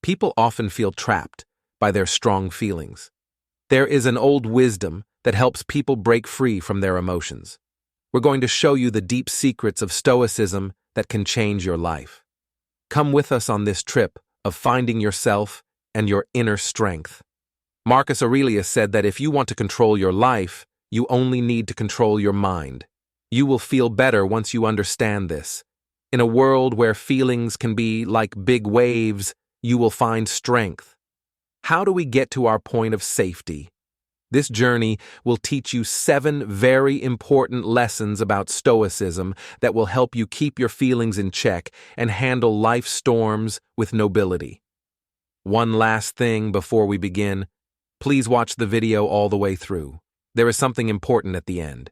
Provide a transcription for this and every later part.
People often feel trapped by their strong feelings. There is an old wisdom that helps people break free from their emotions. We're going to show you the deep secrets of Stoicism that can change your life. Come with us on this trip of finding yourself and your inner strength. Marcus Aurelius said that if you want to control your life, you only need to control your mind. You will feel better once you understand this. In a world where feelings can be like big waves, you will find strength. How do we get to our point of safety? This journey will teach you 7 very important lessons about Stoicism that will help you keep your feelings in check and handle life's storms with nobility. One last thing before we begin, please watch the video all the way through. There is something important at the end.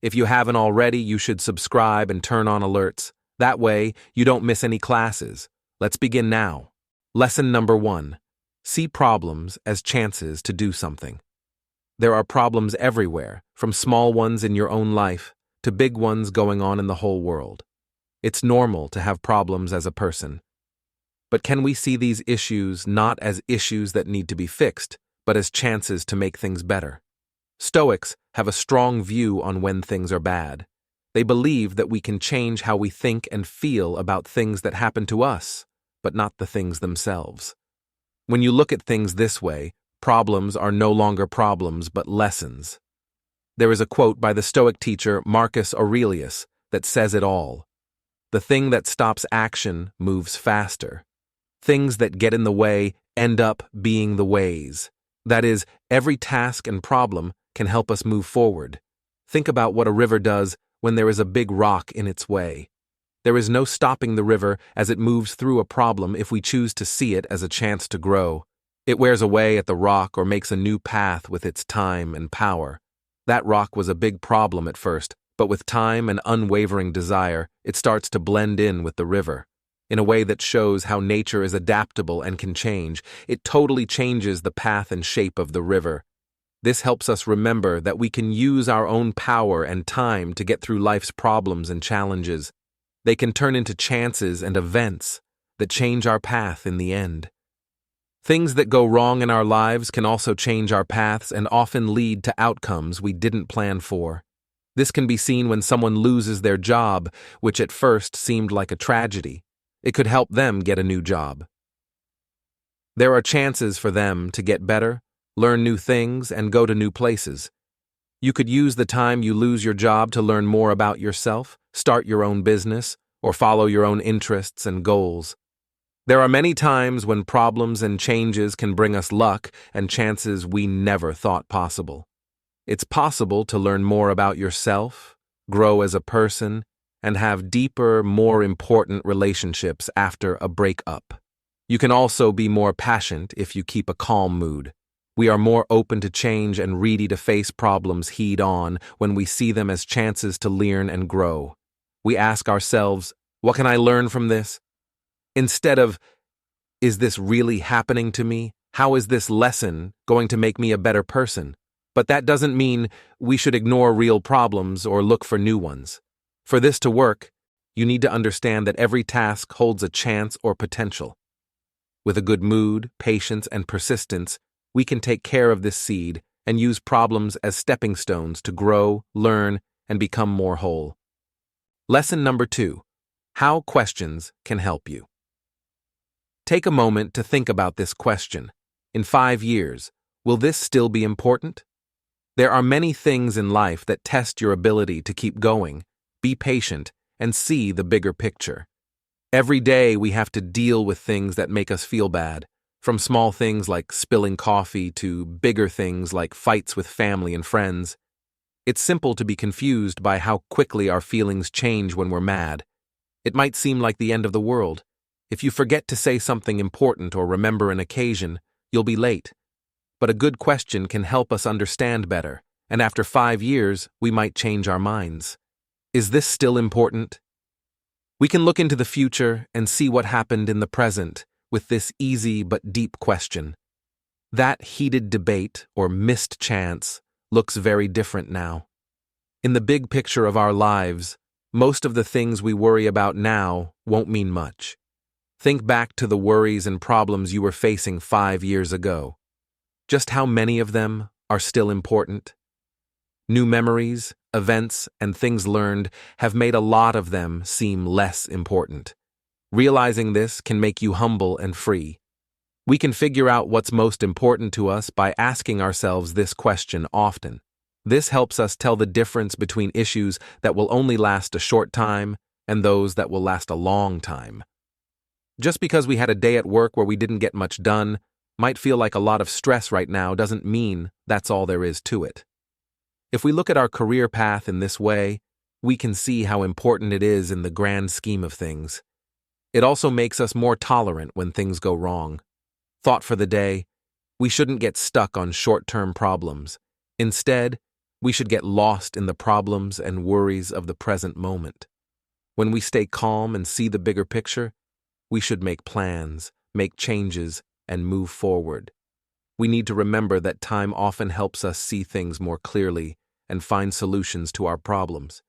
If you haven't already, you should subscribe and turn on alerts. That way, you don't miss any classes. Let's begin now. Lesson number 1. See problems as chances to do something. There are problems everywhere, from small ones in your own life to big ones going on in the whole world. It's normal to have problems as a person. But can we see these issues not as issues that need to be fixed, but as chances to make things better? Stoics have a strong view on when things are bad. They believe that we can change how we think and feel about things that happen to us, but not the things themselves. When you look at things this way, problems are no longer problems but lessons. There is a quote by the Stoic teacher Marcus Aurelius that says it all. The thing that stops action moves faster. Things that get in the way end up being the ways. That is, every task and problem can help us move forward. Think about what a river does when there is a big rock in its way. There is no stopping the river as it moves through a problem if we choose to see it as a chance to grow. It wears away at the rock or makes a new path with its time and power. That rock was a big problem at first, but with time and unwavering desire, it starts to blend in with the river. In a way that shows how nature is adaptable and can change, it totally changes the path and shape of the river. This helps us remember that we can use our own power and time to get through life's problems and challenges. They can turn into chances and events that change our path in the end. Things that go wrong in our lives can also change our paths and often lead to outcomes we didn't plan for. This can be seen when someone loses their job, which at first seemed like a tragedy. It could help them get a new job. There are chances for them to get better, learn new things, and go to new places. You could use the time you lose your job to learn more about yourself, start your own business, or follow your own interests and goals. There are many times when problems and changes can bring us luck and chances we never thought possible. It's possible to learn more about yourself, grow as a person, and have deeper, more important relationships after a breakup. You can also be more patient if you keep a calm mood. We are more open to change and ready to face problems head-on when we see them as chances to learn and grow. We ask ourselves, what can I learn from this? Instead of, is this really happening to me? How is this lesson going to make me a better person? But that doesn't mean we should ignore real problems or look for new ones. For this to work, you need to understand that every task holds a chance or potential. With a good mood, patience, and persistence, we can take care of this seed and use problems as stepping stones to grow, learn, and become more whole. Lesson number 2. How questions can help you. Take a moment to think about this question. In 5 years, will this still be important? There are many things in life that test your ability to keep going, be patient, and see the bigger picture. Every day we have to deal with things that make us feel bad, from small things like spilling coffee to bigger things like fights with family and friends. It's simple to be confused by how quickly our feelings change when we're mad. It might seem like the end of the world. If you forget to say something important or remember an occasion, you'll be late. But a good question can help us understand better, and after 5 years, we might change our minds. Is this still important? We can look into the future and see what happened in the present with this easy but deep question. That heated debate or missed chance looks very different now. In the big picture of our lives, most of the things we worry about now won't mean much. Think back to the worries and problems you were facing 5 years ago. Just how many of them are still important? New memories, events, and things learned have made a lot of them seem less important. Realizing this can make you humble and free. We can figure out what's most important to us by asking ourselves this question often. This helps us tell the difference between issues that will only last a short time and those that will last a long time. Just because we had a day at work where we didn't get much done, might feel like a lot of stress right now, doesn't mean that's all there is to it. If we look at our career path in this way, we can see how important it is in the grand scheme of things. It also makes us more tolerant when things go wrong. Thought for the day: we shouldn't get stuck on short-term problems. Instead, we should get lost in the problems and worries of the present moment. When we stay calm and see the bigger picture, we should make plans, make changes, and move forward. We need to remember that time often helps us see things more clearly and find solutions to our problems.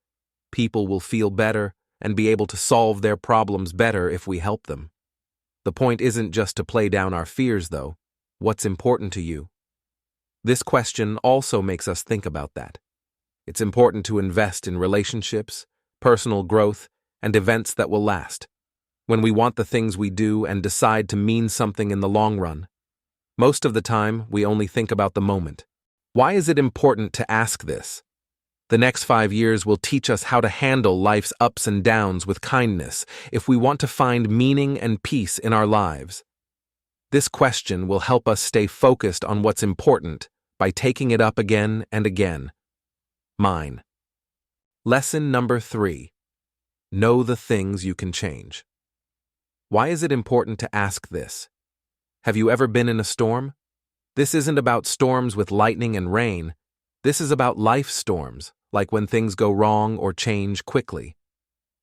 People will feel better and be able to solve their problems better if we help them. The point isn't just to play down our fears, though. What's important to you? This question also makes us think about that. It's important to invest in relationships, personal growth, and events that will last. When we want the things we do and decide to mean something in the long run. Most of the time, we only think about the moment. Why is it important to ask this? The next 5 years will teach us how to handle life's ups and downs with kindness if we want to find meaning and peace in our lives. This question will help us stay focused on what's important by taking it up again and again. Mine. Lesson number 3. Know the things you can change. Why is it important to ask this? Have you ever been in a storm? This isn't about storms with lightning and rain. This is about life storms, like when things go wrong or change quickly.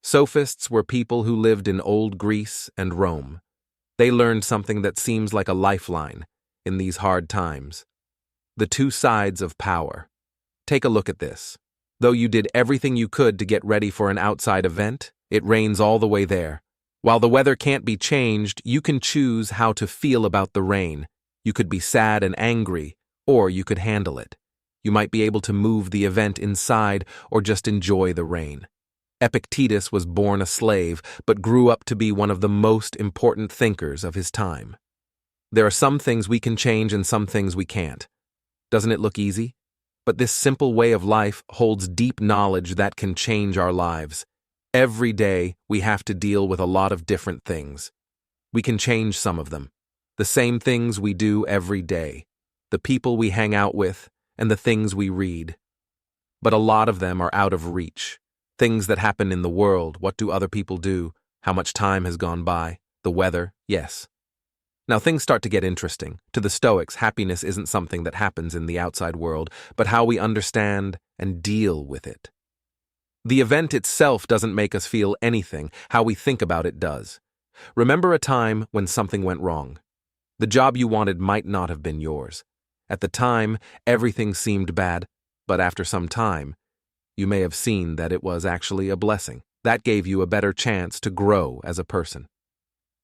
Sophists were people who lived in old Greece and Rome. They learned something that seems like a lifeline in these hard times. The two sides of power. Take a look at this. Though you did everything you could to get ready for an outside event, it rains all the way there. While the weather can't be changed, you can choose how to feel about the rain. You could be sad and angry, or you could handle it. You might be able to move the event inside or just enjoy the rain. Epictetus was born a slave, but grew up to be one of the most important thinkers of his time. There are some things we can change and some things we can't. Doesn't it look easy? But this simple way of life holds deep knowledge that can change our lives. Every day, we have to deal with a lot of different things. We can change some of them. The same things we do every day. The people we hang out with, and the things we read. But a lot of them are out of reach. Things that happen in the world, what do other people do, how much time has gone by, the weather, yes. Now things start to get interesting. To the Stoics, happiness isn't something that happens in the outside world, but how we understand and deal with it. The event itself doesn't make us feel anything, how we think about it does. Remember a time when something went wrong. The job you wanted might not have been yours. At the time, everything seemed bad, but after some time, you may have seen that it was actually a blessing. That gave you a better chance to grow as a person.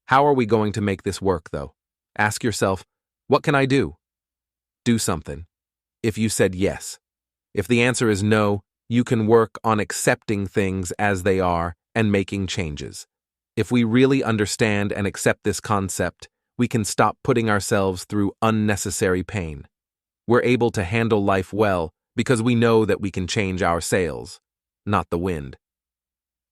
How are we going to make this work, though? Ask yourself, what can I do? Do something. If you said yes. If the answer is no, you can work on accepting things as they are and making changes. If we really understand and accept this concept, we can stop putting ourselves through unnecessary pain. We're able to handle life well because we know that we can change our sails, not the wind.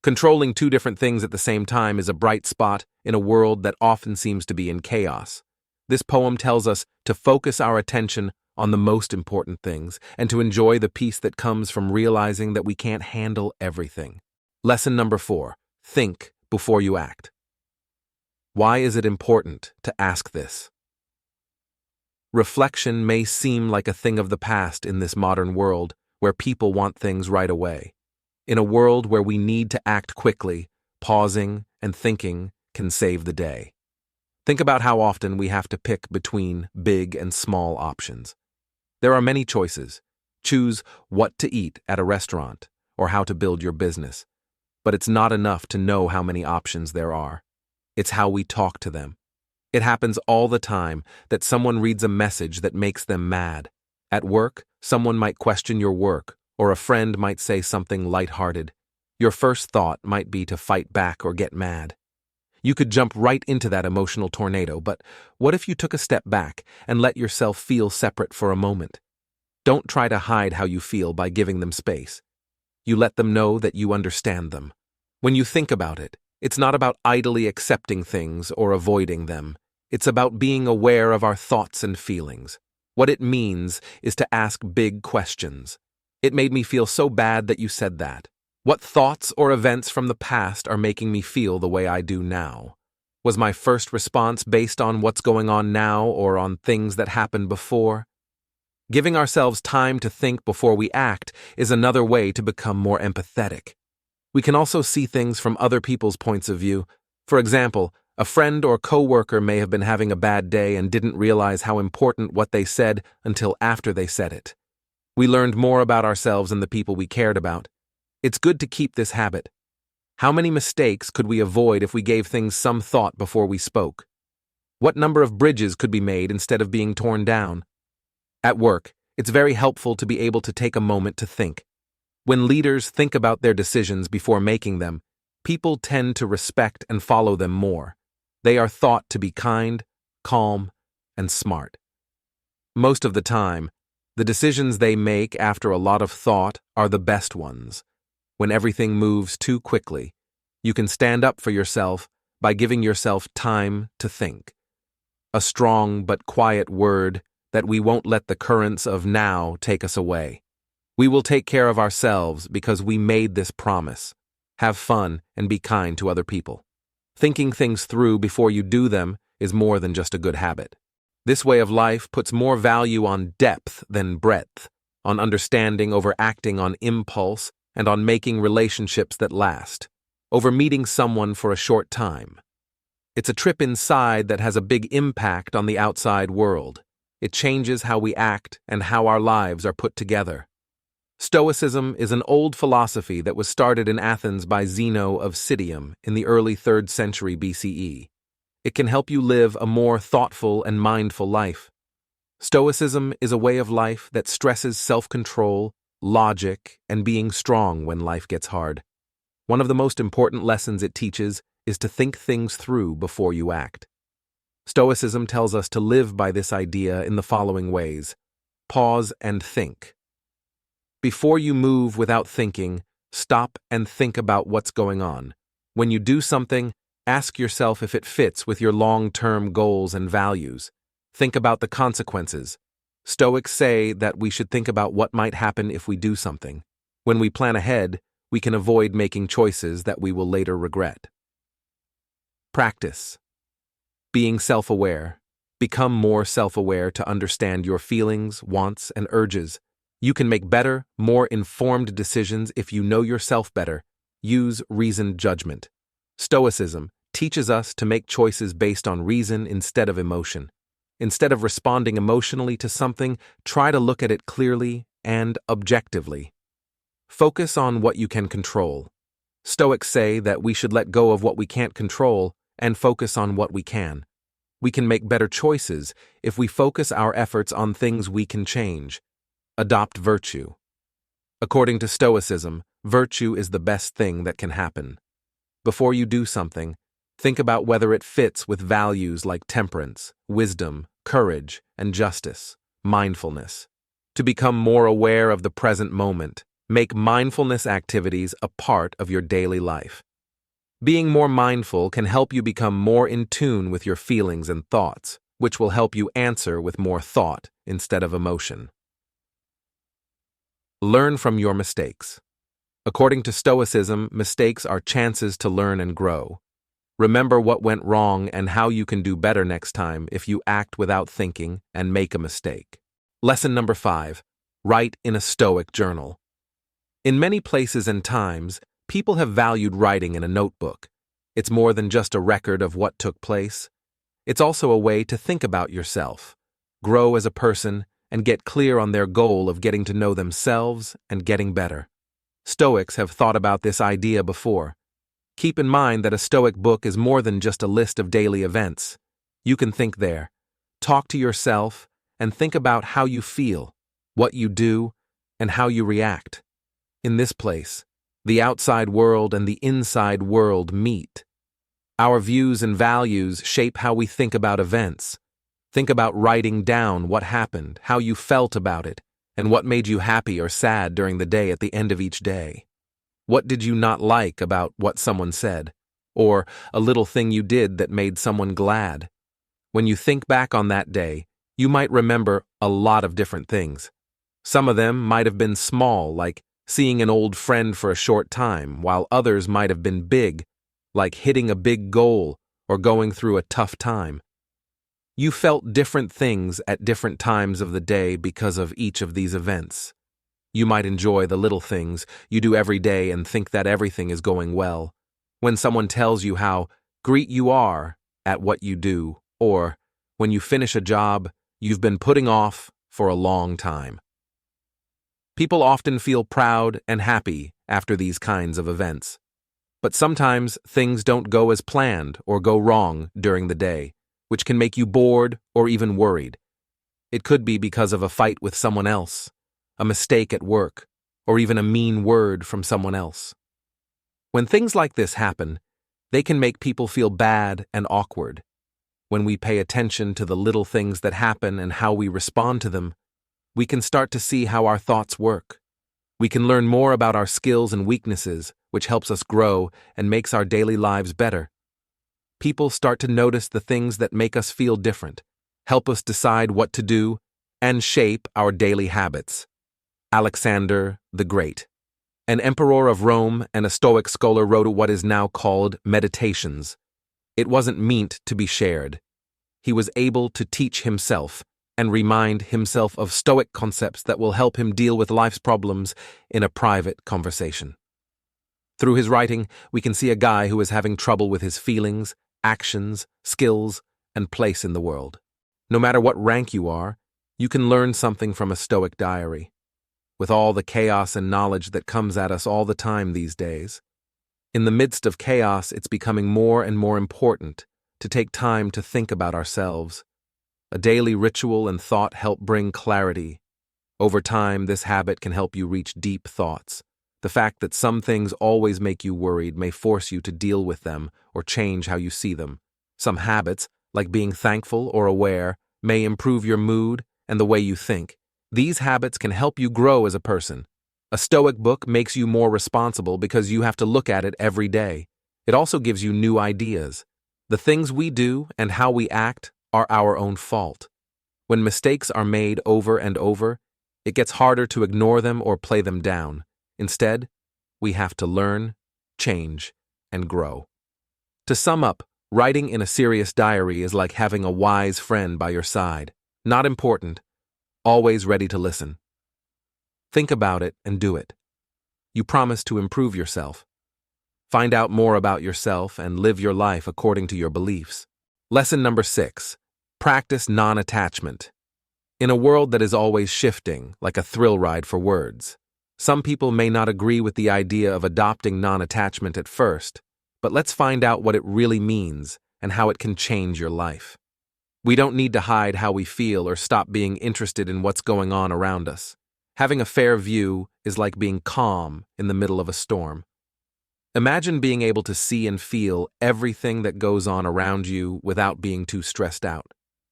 Controlling two different things at the same time is a bright spot in a world that often seems to be in chaos. This poem tells us to focus our attention on the most important things and to enjoy the peace that comes from realizing that we can't handle everything. Lesson number 4. Think before you act. Why is it important to ask this? Reflection may seem like a thing of the past in this modern world where people want things right away. In a world where we need to act quickly, pausing and thinking can save the day. Think about how often we have to pick between big and small options. There are many choices. Choose what to eat at a restaurant or how to build your business. But it's not enough to know how many options there are. It's how we talk to them. It happens all the time that someone reads a message that makes them mad. At work, someone might question your work, or a friend might say something lighthearted. Your first thought might be to fight back or get mad. You could jump right into that emotional tornado, but what if you took a step back and let yourself feel separate for a moment? Don't try to hide how you feel by giving them space. You let them know that you understand them. When you think about it, it's not about idly accepting things or avoiding them. It's about being aware of our thoughts and feelings. What it means is to ask big questions. It made me feel so bad that you said that. What thoughts or events from the past are making me feel the way I do now? Was my first response based on what's going on now or on things that happened before? Giving ourselves time to think before we act is another way to become more empathetic. We can also see things from other people's points of view. For example, a friend or coworker may have been having a bad day and didn't realize how important what they said until after they said it. We learned more about ourselves and the people we cared about. It's good to keep this habit. How many mistakes could we avoid if we gave things some thought before we spoke? What number of bridges could be made instead of being torn down? At work, it's very helpful to be able to take a moment to think. When leaders think about their decisions before making them, people tend to respect and follow them more. They are thought to be kind, calm, and smart. Most of the time, the decisions they make after a lot of thought are the best ones. When everything moves too quickly, you can stand up for yourself by giving yourself time to think. A strong but quiet word that we won't let the currents of now take us away. We will take care of ourselves because we made this promise. Have fun and be kind to other people. Thinking things through before you do them is more than just a good habit. This way of life puts more value on depth than breadth, on understanding over acting on impulse, and on making relationships that last, over meeting someone for a short time. It's a trip inside that has a big impact on the outside world. It changes how we act and how our lives are put together. Stoicism is an old philosophy that was started in Athens by Zeno of Citium in the early 3rd century BCE. It can help you live a more thoughtful and mindful life. Stoicism is a way of life that stresses self-control, logic, and being strong when life gets hard. One of the most important lessons it teaches is to think things through before you act. Stoicism tells us to live by this idea in the following ways. Pause and think. Before you move without thinking, stop and think about what's going on. When you do something, ask yourself if it fits with your long-term goals and values. Think about the consequences. Stoics say that we should think about what might happen if we do something. When we plan ahead, we can avoid making choices that we will later regret. Practice. Being self-aware. Become more self-aware to understand your feelings, wants, and urges. You can make better, more informed decisions if you know yourself better. Use reasoned judgment. Stoicism teaches us to make choices based on reason instead of emotion. Instead of responding emotionally to something, try to look at it clearly and objectively. Focus on what you can control. Stoics say that we should let go of what we can't control and focus on what we can. We can make better choices if we focus our efforts on things we can change. Adopt virtue. According to Stoicism, virtue is the best thing that can happen. Before you do something, think about whether it fits with values like temperance, wisdom, courage, and justice, mindfulness. To become more aware of the present moment, make mindfulness activities a part of your daily life. Being more mindful can help you become more in tune with your feelings and thoughts, which will help you answer with more thought instead of emotion. Learn from your mistakes. According to Stoicism, mistakes are chances to learn and grow. Remember what went wrong and how you can do better next time if you act without thinking and make a mistake. Lesson number 5. Write in a Stoic journal. In many places and times, people have valued writing in a notebook. It's more than just a record of what took place. It's also a way to think about yourself, grow as a person, and get clear on their goal of getting to know themselves and getting better. Stoics have thought about this idea before. Keep in mind that a Stoic book is more than just a list of daily events. You can think there, talk to yourself, and think about how you feel, what you do, and how you react. In this place, the outside world and the inside world meet. Our views and values shape how we think about events. Think about writing down what happened, how you felt about it, and what made you happy or sad during the day at the end of each day. What did you not like about what someone said? Or a little thing you did that made someone glad? When you think back on that day, you might remember a lot of different things. Some of them might have been small, like seeing an old friend for a short time, while others might have been big, like hitting a big goal or going through a tough time. You felt different things at different times of the day because of each of these events. You might enjoy the little things you do every day and think that everything is going well. When someone tells you how great you are at what you do, or when you finish a job you've been putting off for a long time. People often feel proud and happy after these kinds of events. But sometimes things don't go as planned or go wrong during the day, which can make you bored or even worried. It could be because of a fight with someone else, a mistake at work, or even a mean word from someone else. When things like this happen, they can make people feel bad and awkward. When we pay attention to the little things that happen and how we respond to them, we can start to see how our thoughts work. We can learn more about our skills and weaknesses, which helps us grow and makes our daily lives better. People start to notice the things that make us feel different, help us decide what to do, and shape our daily habits. Alexander the Great, an emperor of Rome and a Stoic scholar, wrote what is now called Meditations. It wasn't meant to be shared. He was able to teach himself and remind himself of Stoic concepts that will help him deal with life's problems in a private conversation. Through his writing, we can see a guy who is having trouble with his feelings, actions, skills, and place in the world. No matter what rank you are, you can learn something from a Stoic diary. With all the chaos and knowledge that comes at us all the time these days, in the midst of chaos, it's becoming more and more important to take time to think about ourselves. A daily ritual and thought help bring clarity. Over time, this habit can help you reach deep thoughts. The fact that some things always make you worried may force you to deal with them or change how you see them. Some habits, like being thankful or aware, may improve your mood and the way you think. These habits can help you grow as a person. A Stoic book makes you more responsible because you have to look at it every day. It also gives you new ideas. The things we do and how we act are our own fault. When mistakes are made over and over, it gets harder to ignore them or play them down. Instead, we have to learn, change, and grow. To sum up, writing in a serious diary is like having a wise friend by your side. Not important, always ready to listen. Think about it and do it. You promise to improve yourself. Find out more about yourself and live your life according to your beliefs. Lesson number 6. Practice non-attachment. In a world that is always shifting, like a thrill ride for words, some people may not agree with the idea of adopting non-attachment at first, but let's find out what it really means and how it can change your life. We don't need to hide how we feel or stop being interested in what's going on around us. Having a fair view is like being calm in the middle of a storm. Imagine being able to see and feel everything that goes on around you without being too stressed out.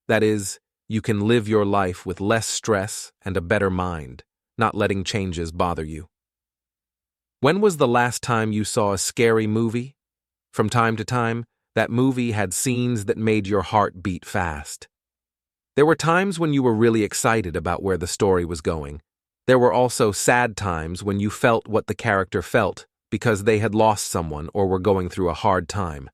That is, you can live your life with less stress and a better mind, not letting changes bother you. When was the last time you saw a scary movie? From time to time, that movie had scenes that made your heart beat fast. There were times when you were really excited about where the story was going. There were also sad times when you felt what the character felt because they had lost someone or were going through a hard time.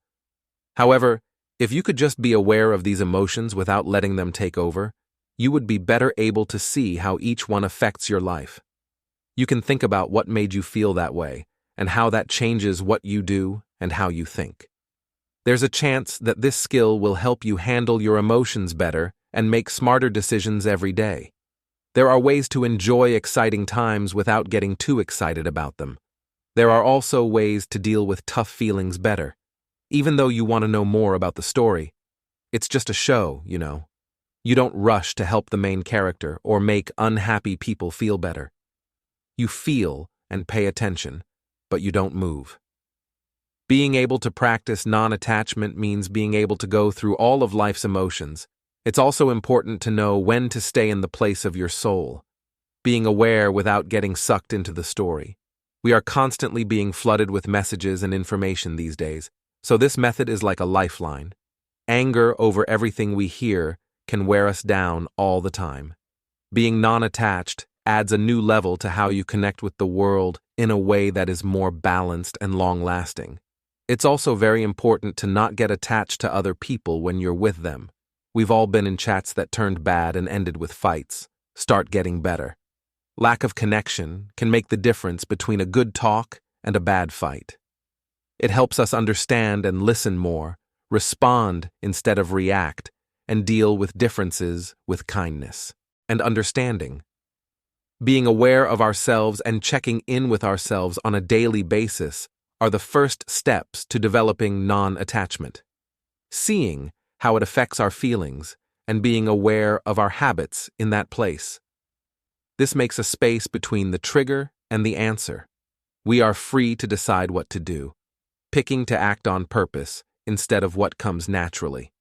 However, if you could just be aware of these emotions without letting them take over, you would be better able to see how each one affects your life. You can think about what made you feel that way and how that changes what you do and how you think. There's a chance that this skill will help you handle your emotions better and make smarter decisions every day. There are ways to enjoy exciting times without getting too excited about them. There are also ways to deal with tough feelings better. Even though you want to know more about the story, it's just a show, you know. You don't rush to help the main character or make unhappy people feel better. You feel and pay attention, but you don't move. Being able to practice non-attachment means being able to go through all of life's emotions. It's also important to know when to stay in the place of your soul, being aware without getting sucked into the story. We are constantly being flooded with messages and information these days, so this method is like a lifeline. Anger over everything we hear can wear us down all the time. Being non-attached adds a new level to how you connect with the world in a way that is more balanced and long-lasting. It's also very important to not get attached to other people when you're with them. We've all been in chats that turned bad and ended with fights. Start getting better. Lack of connection can make the difference between a good talk and a bad fight. It helps us understand and listen more, respond instead of react, and deal with differences with kindness and understanding. Being aware of ourselves and checking in with ourselves on a daily basis are the first steps to developing non-attachment. Seeing how it affects our feelings and being aware of our habits in that place. This makes a space between the trigger and the answer. We are free to decide what to do, picking to act on purpose instead of what comes naturally.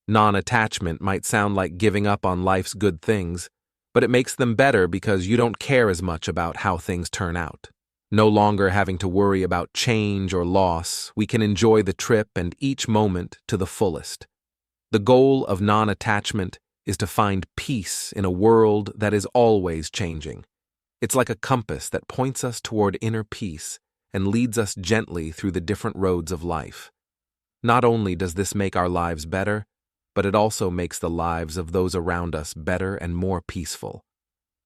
Non-attachment might sound like giving up on life's good things, but it makes them better because you don't care as much about how things turn out. No longer having to worry about change or loss, we can enjoy the trip and each moment to the fullest. The goal of non-attachment is to find peace in a world that is always changing. It's like a compass that points us toward inner peace and leads us gently through the different roads of life. Not only does this make our lives better, but it also makes the lives of those around us better and more peaceful.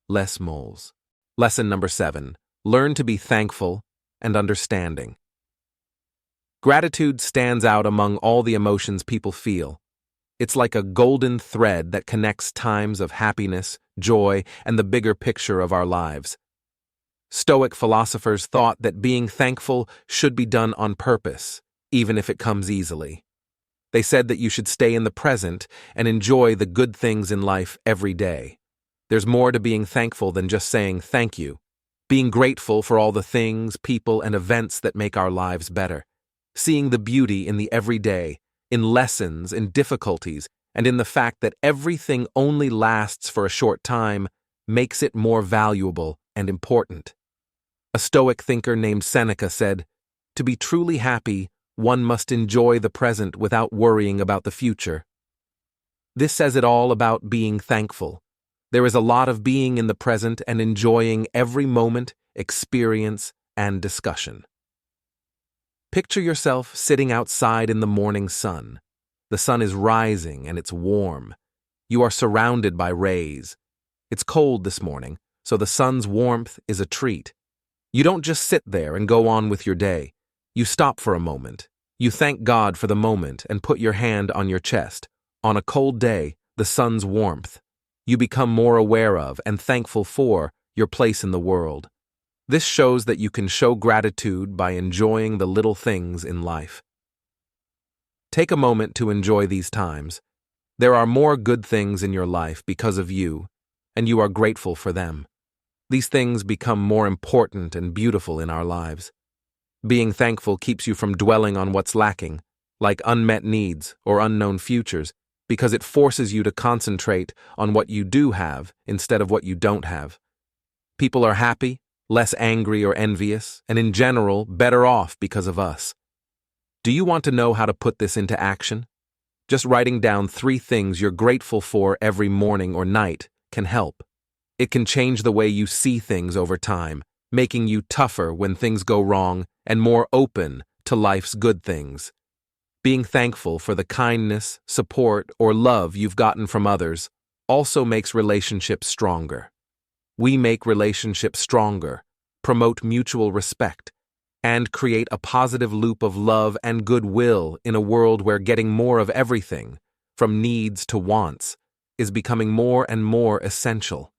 Less moles. Lesson number 7. Learn to be thankful and understanding. Gratitude stands out among all the emotions people feel. It's like a golden thread that connects times of happiness, joy, and the bigger picture of our lives. Stoic philosophers thought that being thankful should be done on purpose, even if it comes easily. They said that you should stay in the present and enjoy the good things in life every day. There's more to being thankful than just saying thank you. Being grateful for all the things, people, and events that make our lives better. Seeing the beauty in the everyday, in lessons, in difficulties, and in the fact that everything only lasts for a short time makes it more valuable and important. A Stoic thinker named Seneca said, "To be truly happy, one must enjoy the present without worrying about the future." This says it all about being thankful. There is a lot of being in the present and enjoying every moment, experience, and discussion. Picture yourself sitting outside in the morning sun. The sun is rising and it's warm. You are surrounded by rays. It's cold this morning, so the sun's warmth is a treat. You don't just sit there and go on with your day. You stop for a moment. You thank God for the moment and put your hand on your chest. On a cold day, the sun's warmth. You become more aware of and thankful for your place in the world. This shows that you can show gratitude by enjoying the little things in life. Take a moment to enjoy these times. There are more good things in your life because of you, and you are grateful for them. These things become more important and beautiful in our lives. Being thankful keeps you from dwelling on what's lacking, like unmet needs or unknown futures, because it forces you to concentrate on what you do have instead of what you don't have. People are happy, less angry or envious, and in general, better off because of us. Do you want to know how to put this into action? Just writing down 3 things you're grateful for every morning or night can help. It can change the way you see things over time, making you tougher when things go wrong and more open to life's good things. Being thankful for the kindness, support, or love you've gotten from others also makes relationships stronger. We make relationships stronger, promote mutual respect, and create a positive loop of love and goodwill in a world where getting more of everything, from needs to wants, is becoming more and more essential.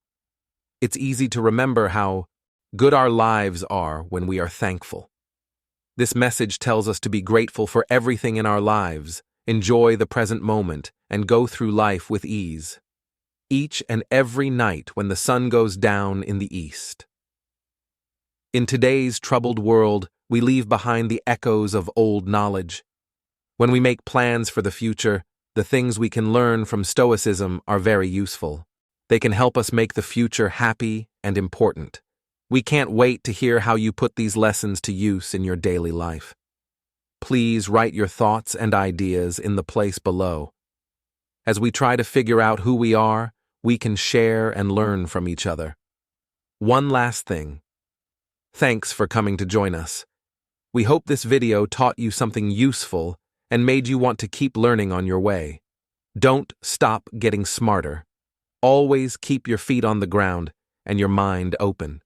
It's easy to remember how Good our lives are when we are thankful. This message tells us to be grateful for everything in our lives, enjoy the present moment, and go through life with ease. Each and every night when the sun goes down in the east. In today's troubled world, we leave behind the echoes of old knowledge. When we make plans for the future, the things we can learn from Stoicism are very useful. They can help us make the future happy and important. We can't wait to hear how you put these lessons to use in your daily life. Please write your thoughts and ideas in the place below. As we try to figure out who we are, we can share and learn from each other. One last thing. Thanks for coming to join us. We hope this video taught you something useful and made you want to keep learning on your way. Don't stop getting smarter. Always keep your feet on the ground and your mind open.